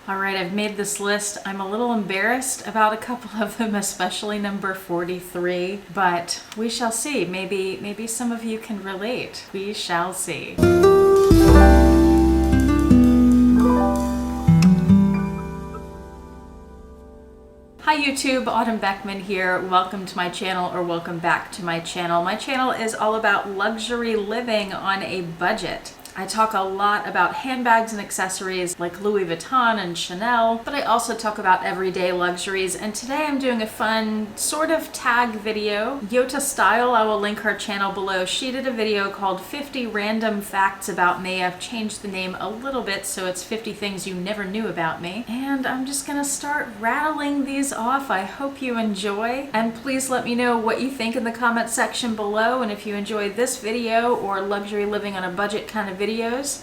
All right, I've made this list. I'm a little embarrassed about a couple of them, especially number 43, but we shall see. Maybe some of you can relate. We shall see. Hi YouTube, Autumn Beckman here. Welcome to my channel, or welcome back to my channel. My channel is all about luxury living on a budget. I talk a lot about handbags and accessories like Louis Vuitton and Chanel, but I also talk about everyday luxuries, and today I'm doing a fun sort of tag video. Yota Style, I will link her channel below. She did a video called 50 Random Facts About Me. I've changed the name a little bit so it's 50 Things You Never Knew About Me. And I'm just gonna start rattling these off. I hope you enjoy, and please let me know what you think in the comment section below, and if you enjoy this video or luxury living on a budget kind of videos,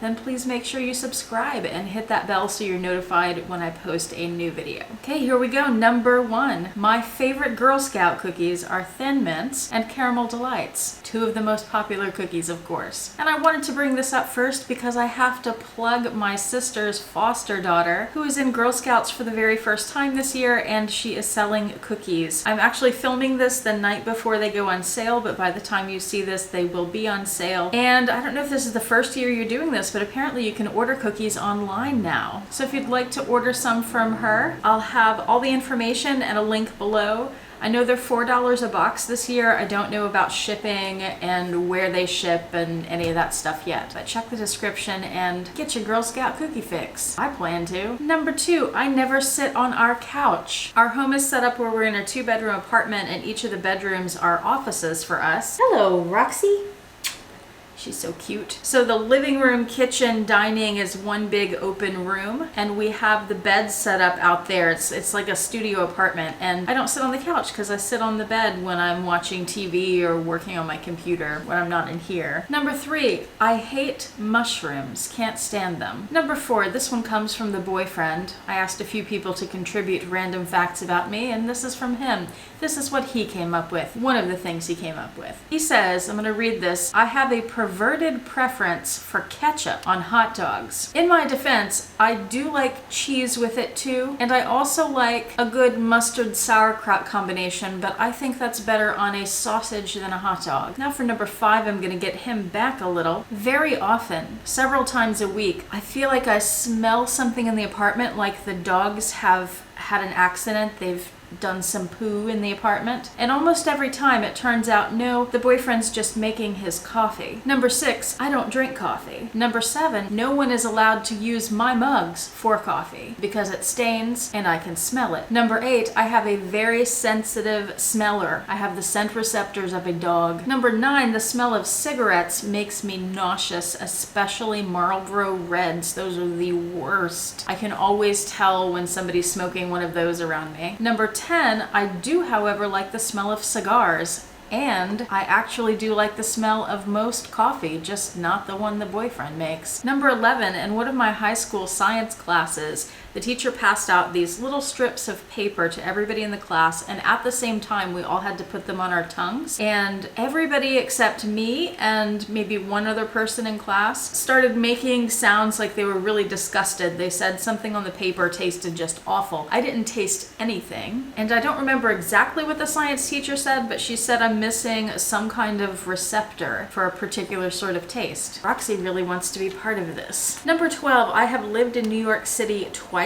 then please make sure you subscribe and hit that bell so you're notified when I post a new video. Okay, here we go. Number 1. My favorite Girl Scout cookies are Thin Mints and Caramel Delights. Two of the most popular cookies, of course. And I wanted to bring this up first because I have to plug my sister's foster daughter, who is in Girl Scouts for the very first time this year, and she is selling cookies. I'm actually filming this the night before they go on sale, but by the time you see this, they will be on sale. And I don't know if this is the first year you're doing this, but apparently you can order cookies online now. So if you'd like to order some from her, I'll have all the information and a link below. I know they're $4 a box this year. I don't know about shipping and where they ship and any of that stuff yet, but check the description and get your Girl Scout cookie fix. I plan to. Number 2, I never sit on our couch. Our home is set up where we're in a 2-bedroom apartment, and each of the bedrooms are offices for us. Hello, Roxy. She's so cute. So the living room, kitchen, dining is one big open room, and we have the bed set up out there. It's like a studio apartment, and I don't sit on the couch because I sit on the bed when I'm watching TV or working on my computer when I'm not in here. Number 3, I hate mushrooms. Can't stand them. Number 4, this one comes from the boyfriend. I asked a few people to contribute random facts about me, and this is from him. This is what he came up with. One of the things he came up with. He says, I'm going to read this, I have a perverted preference for ketchup on hot dogs. In my defense, I do like cheese with it too, and I also like a good mustard sauerkraut combination, but I think that's better on a sausage than a hot dog. Now for number 5, I'm gonna get him back a little. Very often, several times a week, I feel like I smell something in the apartment, like the dogs have had an accident, they've done some poo in the apartment, and almost every time it turns out no, the boyfriend's just making his coffee. Number 6, I don't drink coffee. Number 7, no one is allowed to use my mugs for coffee because it stains and I can smell it. Number 8, I have a very sensitive smeller. I have the scent receptors of a dog. Number 9, the smell of cigarettes makes me nauseous, especially Marlboro Reds. Those are the worst. I can always tell when somebody's smoking one of those around me. Number 10, I do, however, like the smell of cigars, and I actually do like the smell of most coffee, just not the one the boyfriend makes. Number 11, in one of my high school science classes, the teacher passed out these little strips of paper to everybody in the class, and at the same time we all had to put them on our tongues, and everybody except me and maybe one other person in class started making sounds like they were really disgusted. They said something on the paper tasted just awful. I didn't taste anything, and I don't remember exactly what the science teacher said, but she said I'm missing some kind of receptor for a particular sort of taste. Roxy really wants to be part of this. Number 12, I have lived in New York City twice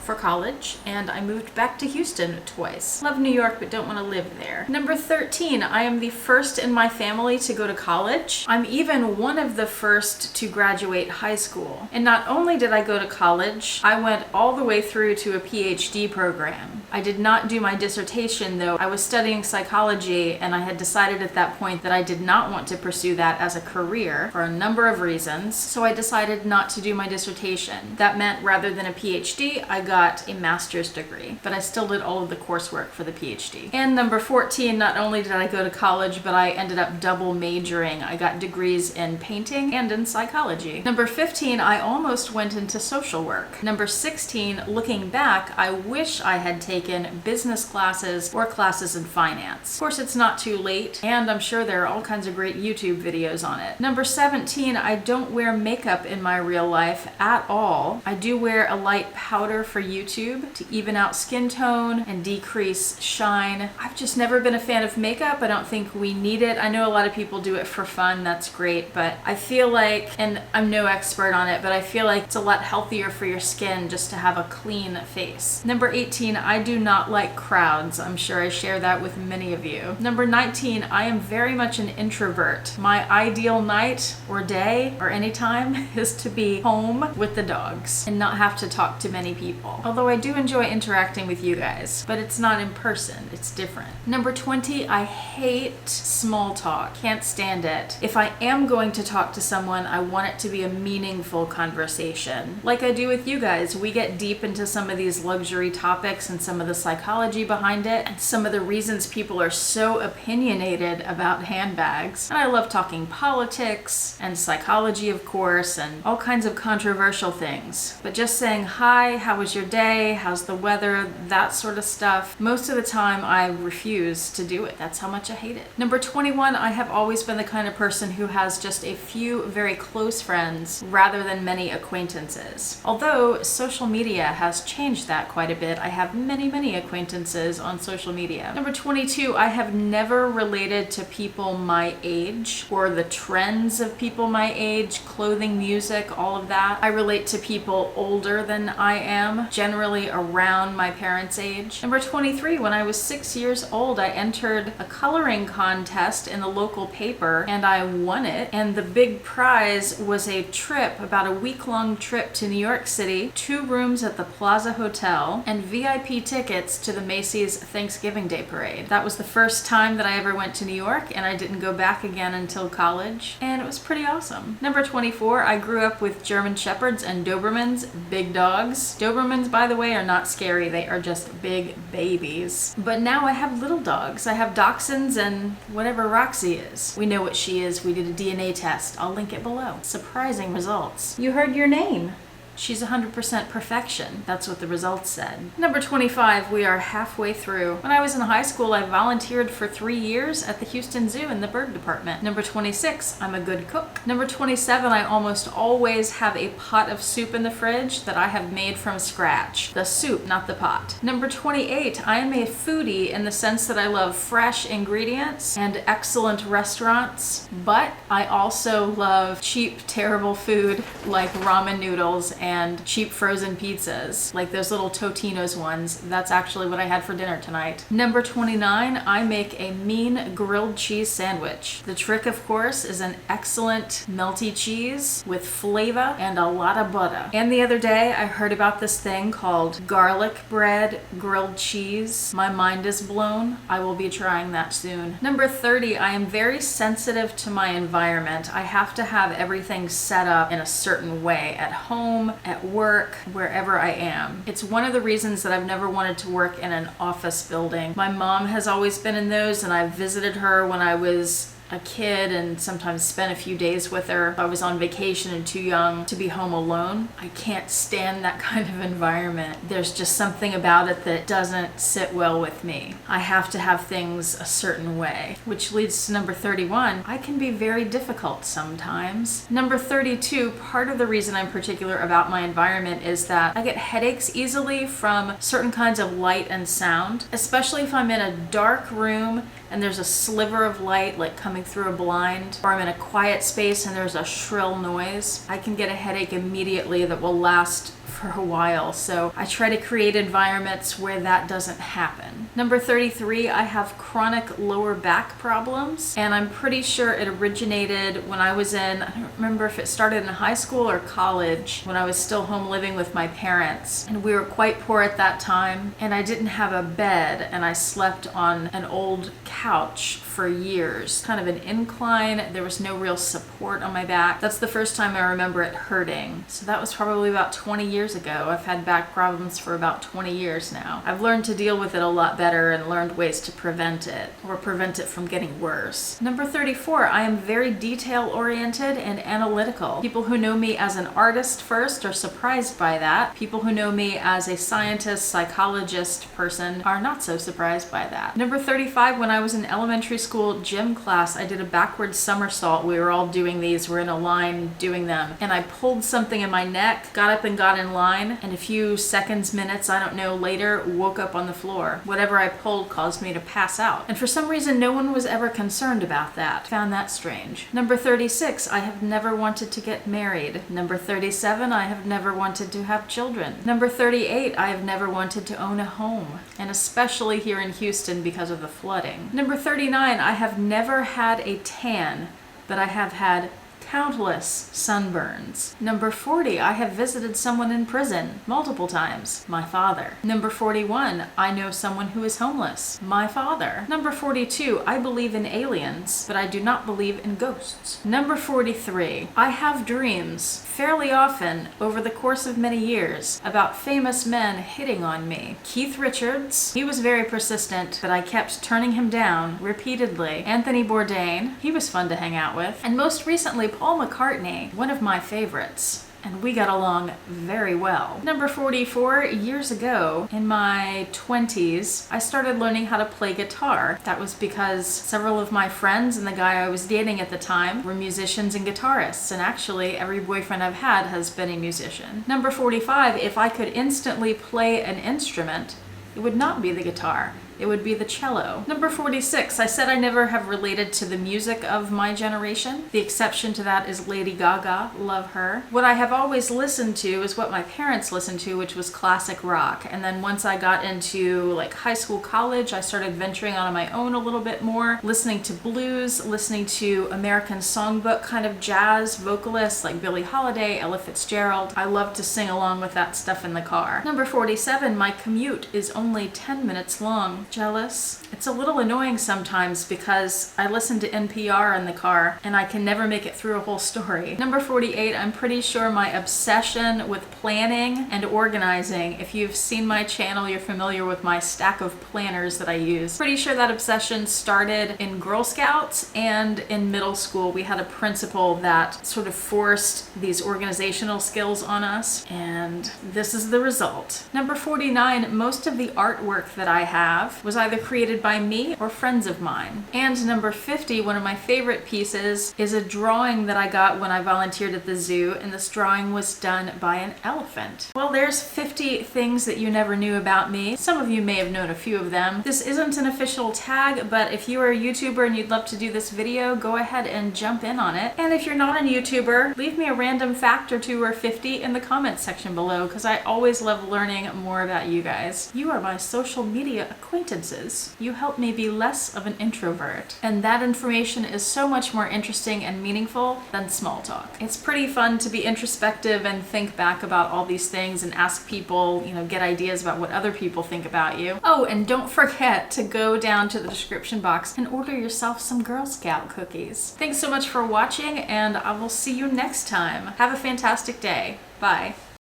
for college, and I moved back to Houston twice. Love New York, but don't want to live there. Number 13, I am the first in my family to go to college. I'm even one of the first to graduate high school. And not only did I go to college, I went all the way through to a PhD program. I did not do my dissertation though. I was studying psychology, and I had decided at that point that I did not want to pursue that as a career for a number of reasons, so I decided not to do my dissertation. That meant rather than a PhD, I got a master's degree, but I still did all of the coursework for the PhD. And number 14, not only did I go to college, but I ended up double majoring. I got degrees in painting and in psychology. Number 15, I almost went into social work. Number 16, looking back, I wish I had taken business classes or classes in finance. Of course, it's not too late, and I'm sure there are all kinds of great YouTube videos on it. Number 17, I don't wear makeup in my real life at all. I do wear a light powder for YouTube to even out skin tone and decrease shine. I've just never been a fan of makeup. I don't think we need it. I know a lot of people do it for fun, that's great, but I feel like, and I'm no expert on it, but I feel like it's a lot healthier for your skin just to have a clean face. Number 18, I do not like crowds. I'm sure I share that with many of you. Number 19, I am very much an introvert. My ideal night or day or any time is to be home with the dogs and not have to talk to many people. Although I do enjoy interacting with you guys, but it's not in person, it's different. Number 20, I hate small talk. Can't stand it. If I am going to talk to someone, I want it to be a meaningful conversation. Like I do with you guys, we get deep into some of these luxury topics and some of the psychology behind it, and some of the reasons people are so opinionated about handbags. And I love talking politics and psychology, of course, and all kinds of controversial things. But just saying, hi, how was your day? How's the weather? That sort of stuff. Most of the time I refuse to do it. That's how much I hate it. Number 21, I have always been the kind of person who has just a few very close friends rather than many acquaintances. Although social media has changed that quite a bit. I have many acquaintances on social media. Number 22, I have never related to people my age or the trends of people my age, clothing, music, all of that. I relate to people older than I am, generally around my parents' age. Number 23, when I was 6 years old, I entered a coloring contest in the local paper and I won it. And the big prize was a trip, about a week-long trip to New York City, 2 rooms at the Plaza Hotel, and VIP tickets to the Macy's Thanksgiving Day Parade. That was the first time that I ever went to New York, and I didn't go back again until college, and it was pretty awesome. Number 24, I grew up with German Shepherds and Dobermans, big dogs. Dobermans, by the way, are not scary. They are just big babies. But now I have little dogs. I have Dachshunds and whatever Roxy is. We know what she is. We did a DNA test. I'll link it below. Surprising results. You heard your name. She's 100% perfection. That's what the results said. Number 25, we are halfway through. When I was in high school, I volunteered for 3 years at the Houston Zoo in the bird department. Number 26, I'm a good cook. Number 27, I almost always have a pot of soup in the fridge that I have made from scratch. The soup, not the pot. Number 28, I am a foodie in the sense that I love fresh ingredients and excellent restaurants, but I also love cheap, terrible food like ramen noodles and cheap frozen pizzas, like those little Totino's ones. That's actually what I had for dinner tonight. Number 29, I make a mean grilled cheese sandwich. The trick, of course, is an excellent melty cheese with flavor and a lot of butter. And the other day, I heard about this thing called garlic bread grilled cheese. My mind is blown. I will be trying that soon. Number 30, I am very sensitive to my environment. I have to have everything set up in a certain way at home, at work, wherever I am. It's one of the reasons that I've never wanted to work in an office building. My mom has always been in those, and I visited her when I was a kid and sometimes spent a few days with her. I was on vacation and too young to be home alone. I can't stand that kind of environment. There's just something about it that doesn't sit well with me. I have to have things a certain way, which leads to number 31. I can be very difficult sometimes. Number 32, part of the reason I'm particular about my environment is that I get headaches easily from certain kinds of light and sound, especially if I'm in a dark room and there's a sliver of light like coming through a blind, or I'm in a quiet space and there's a shrill noise. I can get a headache immediately that will last for a while, so I try to create environments where that doesn't happen. Number 33, I have chronic lower back problems, and I'm pretty sure it originated when I was I don't remember if it started in high school or college, when I was still home living with my parents, and we were quite poor at that time, and I didn't have a bed, and I slept on an old couch for years. Kind of an incline. There was no real support on my back. That's the first time I remember it hurting. So that was probably about 20 years ago. I've had back problems for about 20 years now. I've learned to deal with it a lot better and learned ways to prevent it, or prevent it from getting worse. Number 34, I am very detail-oriented and analytical. People who know me as an artist first are surprised by that. People who know me as a scientist, psychologist person are not so surprised by that. Number 35, when I was in elementary school gym class, I did a backward somersault. We were all doing these. We're in a line doing them. And I pulled something in my neck, got up and got in line, and a few seconds, minutes, I don't know, later, woke up on the floor. Whatever I pulled caused me to pass out. And for some reason, no one was ever concerned about that. Found that strange. Number 36, I have never wanted to get married. Number 37, I have never wanted to have children. Number 38, I have never wanted to own a home, and especially here in Houston because of the flooding. Number 39, I have never had a tan, but I have had countless sunburns. Number 40, I have visited someone in prison multiple times. My father. Number 41, I know someone who is homeless. My father. Number 42, I believe in aliens, but I do not believe in ghosts. Number 43, I have dreams fairly often over the course of many years about famous men hitting on me. Keith Richards, he was very persistent, but I kept turning him down repeatedly. Anthony Bourdain, he was fun to hang out with. And most recently, Paul McCartney, one of my favorites. And we got along very well. Number 44, years ago, in my 20s, I started learning how to play guitar. That was because several of my friends and the guy I was dating at the time were musicians and guitarists, and actually every boyfriend I've had has been a musician. Number 45, if I could instantly play an instrument, it would not be the guitar. It would be the cello. Number 46, I said I never have related to the music of my generation. The exception to that is Lady Gaga. Love her. What I have always listened to is what my parents listened to, which was classic rock. And then once I got into like high school, college, I started venturing on my own a little bit more, listening to blues, listening to American songbook kind of jazz vocalists like Billie Holiday, Ella Fitzgerald. I love to sing along with that stuff in the car. Number 47, my commute is only 10 minutes long. Jealous? It's a little annoying sometimes because I listen to NPR in the car and I can never make it through a whole story. Number 48, I'm pretty sure my obsession with planning and organizing, if you've seen my channel, you're familiar with my stack of planners that I use. Pretty sure that obsession started in Girl Scouts and in middle school. We had a principal that sort of forced these organizational skills on us, and this is the result. Number 49, most of the artwork that I have was either created by me or friends of mine. And number 50, one of my favorite pieces, is a drawing that I got when I volunteered at the zoo, and this drawing was done by an elephant. Well, there's 50 things that you never knew about me. Some of you may have known a few of them. This isn't an official tag, but if you are a YouTuber and you'd love to do this video, go ahead and jump in on it. And if you're not a YouTuber, leave me a random fact or 2 or 50 in the comments section below, because I always love learning more about you guys. You are my social media acquaintances. You help me be less of an introvert, and that information is so much more interesting and meaningful than small talk. It's pretty fun to be introspective and think back about all these things and ask people, get ideas about what other people think about you. Oh, and don't forget to go down to the description box and order yourself some Girl Scout cookies. Thanks so much for watching, and I will see you next time. Have a fantastic day. Bye.